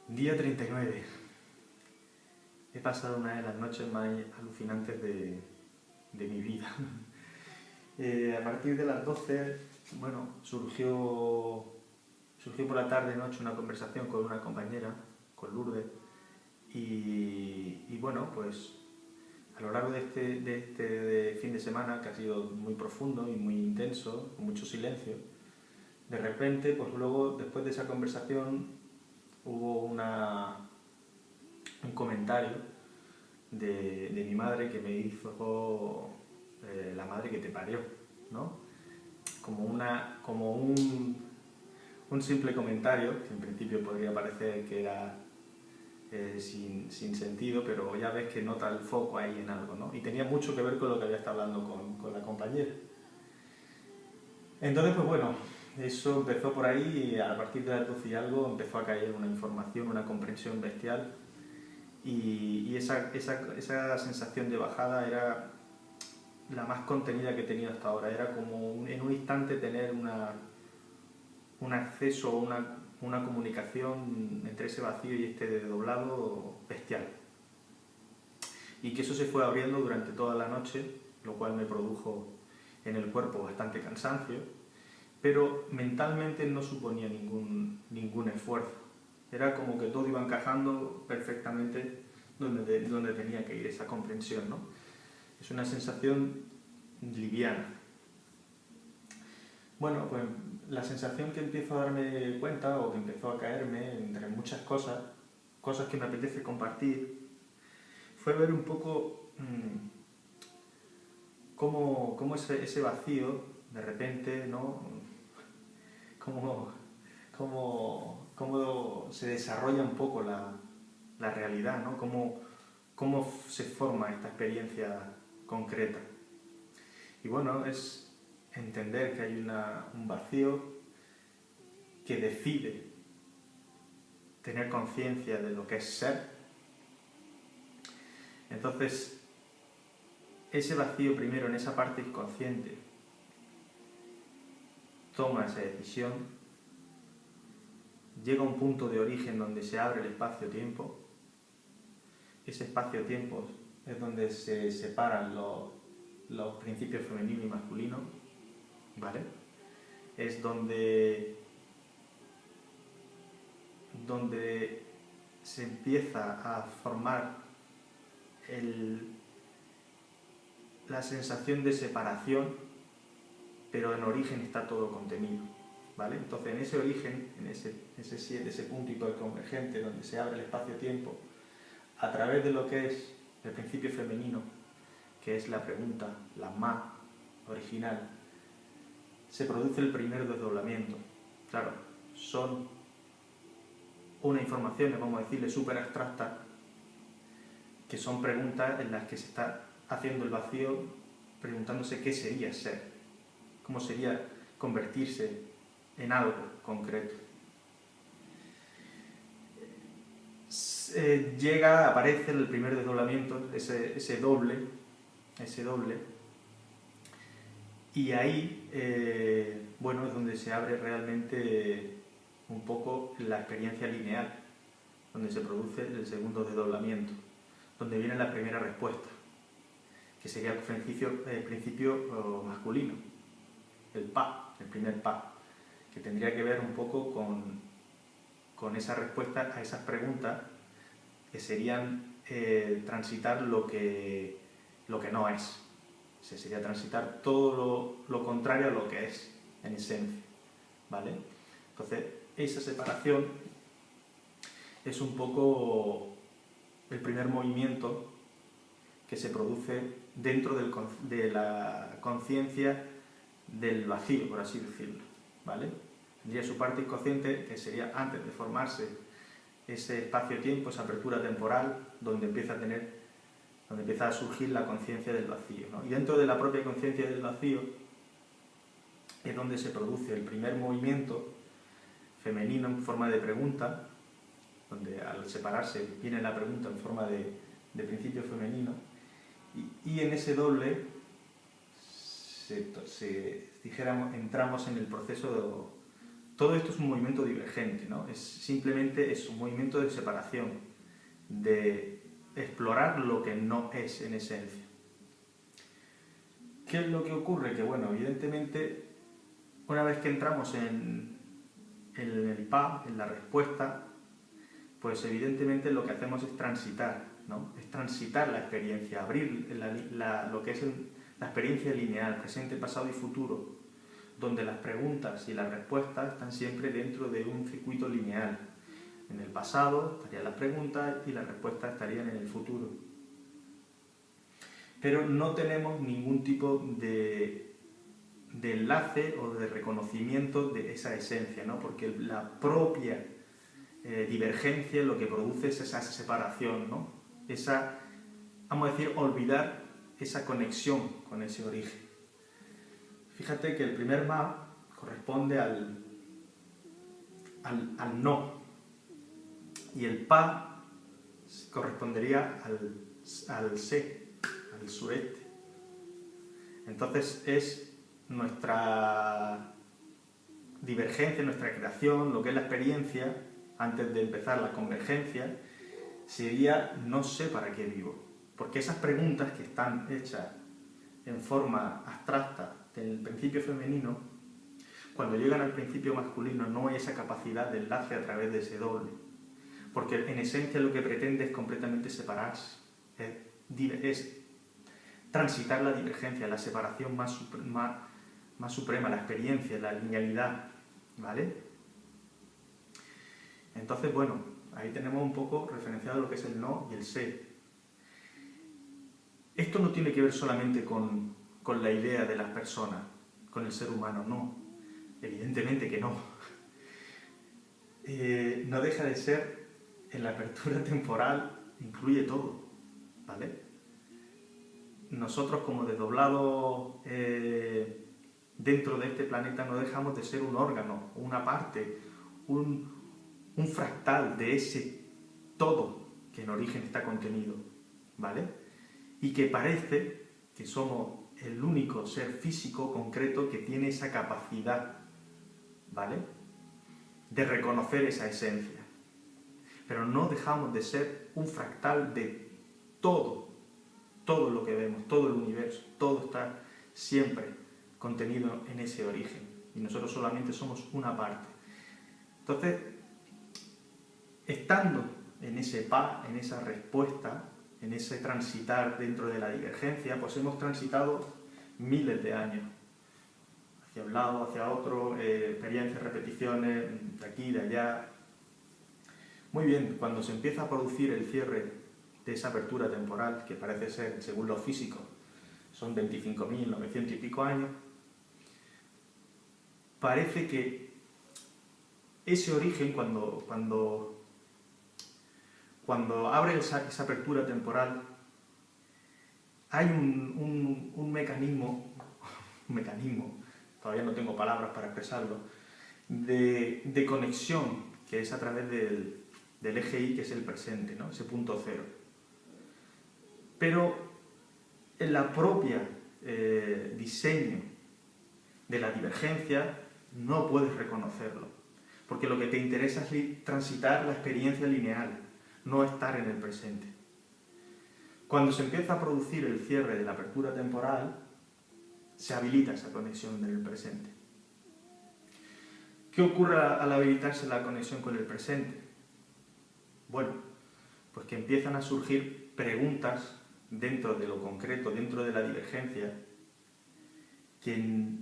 Día 39. He pasado una de las noches más alucinantes de mi vida. A partir de las 12, bueno, surgió por la tarde-noche una conversación con una compañera, con Lourdes, y bueno, pues a lo largo de este fin de semana, que ha sido muy profundo y muy intenso, con mucho silencio, de repente, pues luego, después de esa conversación, hubo un comentario de mi madre que me hizo la madre que te parió, ¿no? Como un simple comentario, que en principio podría parecer que era sin sentido, pero ya ves que nota el foco ahí en algo, ¿no? Y tenía mucho que ver con lo que había estado hablando con la compañera. Entonces, pues bueno, eso empezó por ahí y a partir de las 12 y algo empezó a caer una información, una comprensión bestial y esa sensación de bajada era la más contenida que he tenido hasta ahora. Era como en un instante tener un acceso o una comunicación entre ese vacío y este desdoblado bestial. Y que eso se fue abriendo durante toda la noche, lo cual me produjo en el cuerpo bastante cansancio, pero mentalmente no suponía ningún esfuerzo. Era como que todo iba encajando perfectamente donde tenía que ir esa comprensión, ¿no? Es una sensación liviana. Bueno, pues la sensación que empiezo a darme cuenta o que empezó a caerme entre muchas cosas que me apetece compartir, fue ver un poco cómo ese vacío, de repente, ¿no? Cómo se desarrolla un poco la realidad, ¿no? Cómo se forma esta experiencia concreta. Y bueno, es entender que hay un vacío que decide tener conciencia de lo que es ser. Entonces, ese vacío primero en esa parte inconsciente toma esa decisión, llega a un punto de origen donde se abre el espacio-tiempo. Ese espacio-tiempo es donde se separan los principios femenino y masculino, ¿vale? Es donde se empieza a formar la sensación de separación, pero en origen está todo contenido, ¿vale? Entonces en ese origen, en ese puntito convergente donde se abre el espacio-tiempo, a través de lo que es el principio femenino, que es la pregunta, la ma original, se produce el primer desdoblamiento. Claro, son unas informaciones, vamos a decirle, súper abstractas, que son preguntas en las que se está haciendo el vacío, preguntándose qué sería ser, cómo sería convertirse en algo concreto. Aparece el primer desdoblamiento, ese doble, y ahí, bueno, es donde se abre realmente un poco la experiencia lineal, donde se produce el segundo desdoblamiento, donde viene la primera respuesta, que sería el principio masculino, el primer pa, que tendría que ver un poco con esa respuesta a esas preguntas que serían transitar lo que no es. Sería transitar todo lo contrario a lo que es, en esencia, ¿vale? Entonces, esa separación es un poco el primer movimiento que se produce dentro de la conciencia del vacío, por así decirlo, ¿vale? Tendría su parte inconsciente, que sería antes de formarse ese espacio-tiempo, esa apertura temporal, donde empieza a surgir la conciencia del vacío, ¿no? Y dentro de la propia conciencia del vacío es donde se produce el primer movimiento femenino en forma de pregunta, donde al separarse viene la pregunta en forma de principio femenino, y en ese doble dijéramos, entramos en el proceso todo esto es un movimiento divergente, ¿no? Simplemente es un movimiento de separación, de explorar lo que no es en esencia. ¿Qué es lo que ocurre? Que, bueno, evidentemente, una vez que entramos en el PA, en la respuesta, pues evidentemente lo que hacemos es transitar, ¿no? Es transitar la experiencia, abrir lo que es la experiencia lineal, presente, pasado y futuro, donde las preguntas y las respuestas están siempre dentro de un circuito lineal. En el pasado estarían las preguntas y las respuestas estarían en el futuro. Pero no tenemos ningún tipo de enlace o de reconocimiento de esa esencia, ¿no? Porque la propia divergencia lo que produce es esa separación, ¿no? Vamos a decir, olvidar esa conexión con ese origen. Fíjate que el primer ma corresponde al no, y el pa correspondería al se, al sureste. Entonces es nuestra divergencia, nuestra creación, lo que es la experiencia, antes de empezar la convergencia, sería no sé para qué vivo. Porque esas preguntas que están hechas en forma abstracta del principio femenino, cuando llegan al principio masculino no hay esa capacidad de enlace a través de ese doble. Porque en esencia lo que pretende es completamente separarse, es transitar la divergencia, la separación más suprema, la experiencia, la linealidad, ¿vale? Entonces, bueno, ahí tenemos un poco referenciado lo que es el no y el se. Esto no tiene que ver solamente con la idea de las personas, con el ser humano, no. Evidentemente que no. No deja de ser, en la apertura temporal, incluye todo, ¿vale? Nosotros como desdoblados dentro de este planeta no dejamos de ser un órgano, una parte, un fractal de ese todo que en origen está contenido, ¿vale? Y que parece que somos el único ser físico concreto que tiene esa capacidad, ¿vale?, de reconocer esa esencia. Pero no dejamos de ser un fractal de todo lo que vemos, todo el universo, todo está siempre contenido en ese origen. Y nosotros solamente somos una parte. Entonces, estando en ese pa, en esa respuesta, en ese transitar dentro de la divergencia, pues hemos transitado miles de años, hacia un lado, hacia otro, experiencias, repeticiones, de aquí, de allá. Muy bien, cuando se empieza a producir el cierre de esa apertura temporal, que parece ser, según los físicos, son 25.900 y pico años, parece que ese origen, cuando abre esa apertura temporal, hay un mecanismo, todavía no tengo palabras para expresarlo, de conexión, que es a través del eje Y, que es el presente, ¿no?, ese punto cero. Pero en la propia diseño de la divergencia no puedes reconocerlo, porque lo que te interesa es transitar la experiencia lineal, no estar en el presente. Cuando se empieza a producir el cierre de la apertura temporal, se habilita esa conexión en el presente. ¿Qué ocurre al habilitarse la conexión con el presente? Bueno, pues que empiezan a surgir preguntas dentro de lo concreto, dentro de la divergencia, que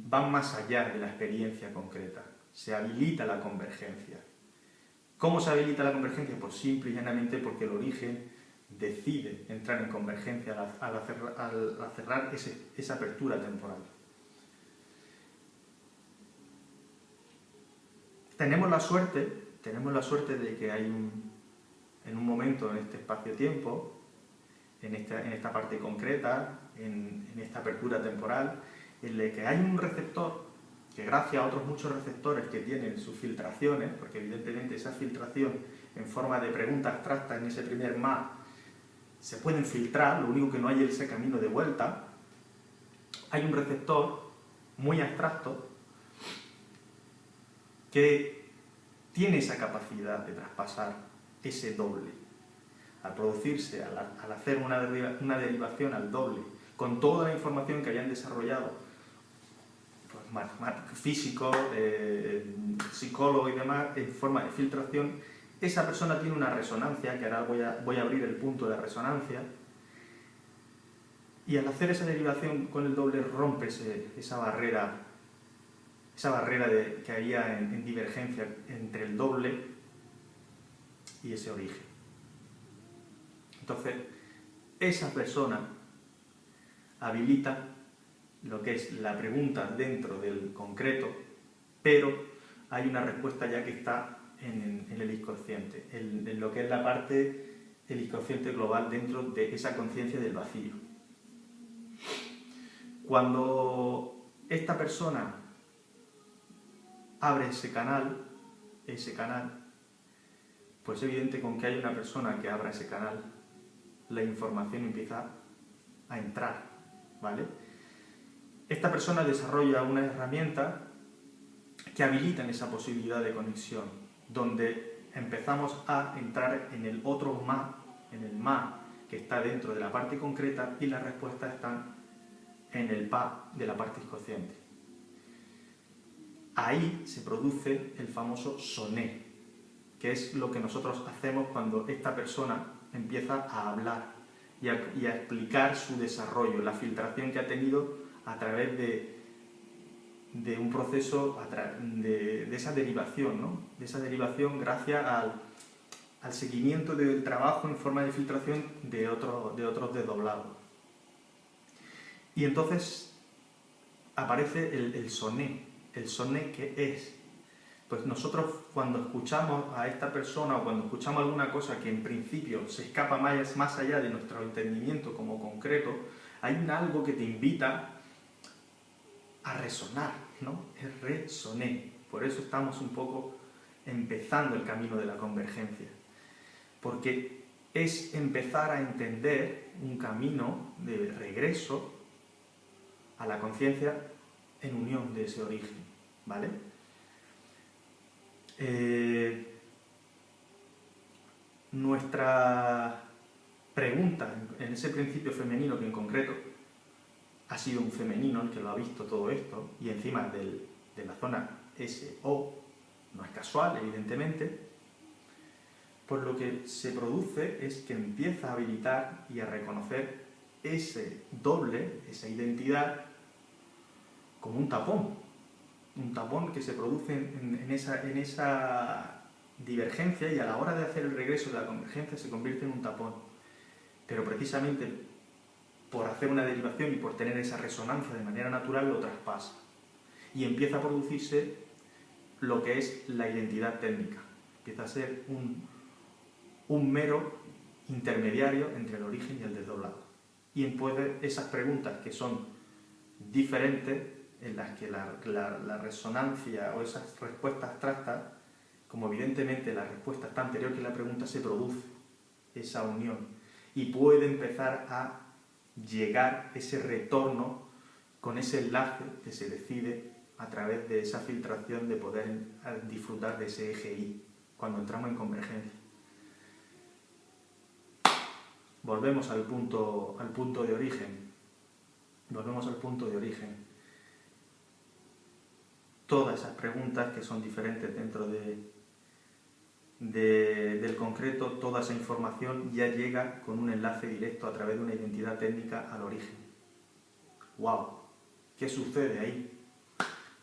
van más allá de la experiencia concreta. Se habilita la convergencia. ¿Cómo se habilita la convergencia? Pues simple y llanamente porque el origen decide entrar en convergencia al cerrar esa apertura temporal. Tenemos la suerte de que hay en un momento, en este espacio-tiempo, en esta parte concreta, en esta apertura temporal, en la que hay un receptor que, gracias a otros muchos receptores que tienen sus filtraciones, porque evidentemente esa filtración en forma de pregunta abstracta en ese primer ma se pueden filtrar, lo único que no hay es ese camino de vuelta. Hay un receptor muy abstracto que tiene esa capacidad de traspasar ese doble. Al producirse, al hacer una derivación al doble, con toda la información que hayan desarrollado pues, físicos, psicólogos y demás, en forma de filtración, esa persona tiene una resonancia, que ahora voy a abrir el punto de resonancia, y al hacer esa derivación con el doble rompe esa barrera que había en divergencia entre el doble y ese origen. Entonces, esa persona habilita lo que es la pregunta dentro del concreto, pero hay una respuesta ya que está en el inconsciente, en lo que es la parte del inconsciente global dentro de esa conciencia del vacío. Cuando esta persona abre ese canal, pues es evidente con que hay una persona que abra ese canal, la información empieza a entrar, ¿vale? Esta persona desarrolla una herramienta que habilita esa posibilidad de conexión, donde empezamos a entrar en el otro ma, en el ma que está dentro de la parte concreta, y las respuestas están en el pa de la parte inconsciente. Ahí se produce el famoso soné, que es lo que nosotros hacemos cuando esta persona empieza a hablar y a explicar su desarrollo, la filtración que ha tenido a través de un proceso, de esa derivación, ¿no? De esa derivación gracias al seguimiento del trabajo en forma de filtración de otros desdoblados. Y entonces aparece el soné. ¿El soné qué es? Pues nosotros cuando escuchamos a esta persona o cuando escuchamos alguna cosa que en principio se escapa más allá de nuestro entendimiento como concreto, hay algo que te invita a resonar, ¿no? Es resoné. Por eso estamos un poco empezando el camino de la convergencia. Porque es empezar a entender un camino de regreso a la conciencia en unión de ese origen, ¿vale? Nuestra pregunta en ese principio femenino, que en concreto ha sido un femenino el que lo ha visto todo esto, y encima de la zona SO, no es casual, evidentemente, pues lo que se produce es que empieza a habilitar y a reconocer ese doble, esa identidad, como un tapón que se produce en esa divergencia, y a la hora de hacer el regreso de la convergencia se convierte en un tapón. Pero precisamente por hacer una derivación y por tener esa resonancia de manera natural lo traspasa. Y empieza a producirse lo que es la identidad técnica. Empieza a ser un mero intermediario entre el origen y el desdoblado. Y después esas preguntas que son diferentes, en las que la resonancia o esas respuestas abstractas, como evidentemente la respuesta está anterior que la pregunta, se produce esa unión y puede empezar a llegar ese retorno con ese enlace que se decide a través de esa filtración de poder disfrutar de ese eje I cuando entramos en convergencia. Volvemos al punto de origen. Volvemos al punto de origen. Todas esas preguntas que son diferentes dentro del concreto, toda esa información ya llega con un enlace directo a través de una identidad técnica al origen. ¡Wow! ¿Qué sucede ahí?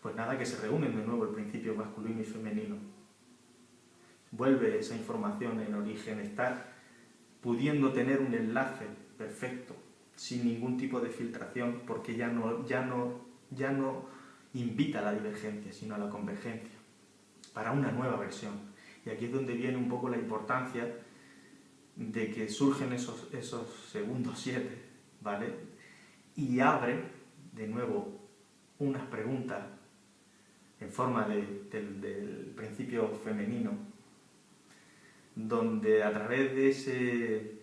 Pues nada, que se reúnen de nuevo el principio masculino y femenino. Vuelve esa información en origen, está pudiendo tener un enlace perfecto, sin ningún tipo de filtración, porque ya no invita a la divergencia, sino a la convergencia, para una nueva versión. Y aquí es donde viene un poco la importancia de que surgen esos segundos 7, ¿vale? Y abre de nuevo unas preguntas en forma del principio femenino, donde a través de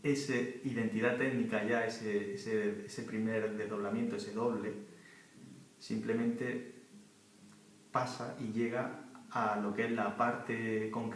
esa identidad técnica, ya ese primer desdoblamiento, ese doble, simplemente pasa y llega a lo que es la parte concreta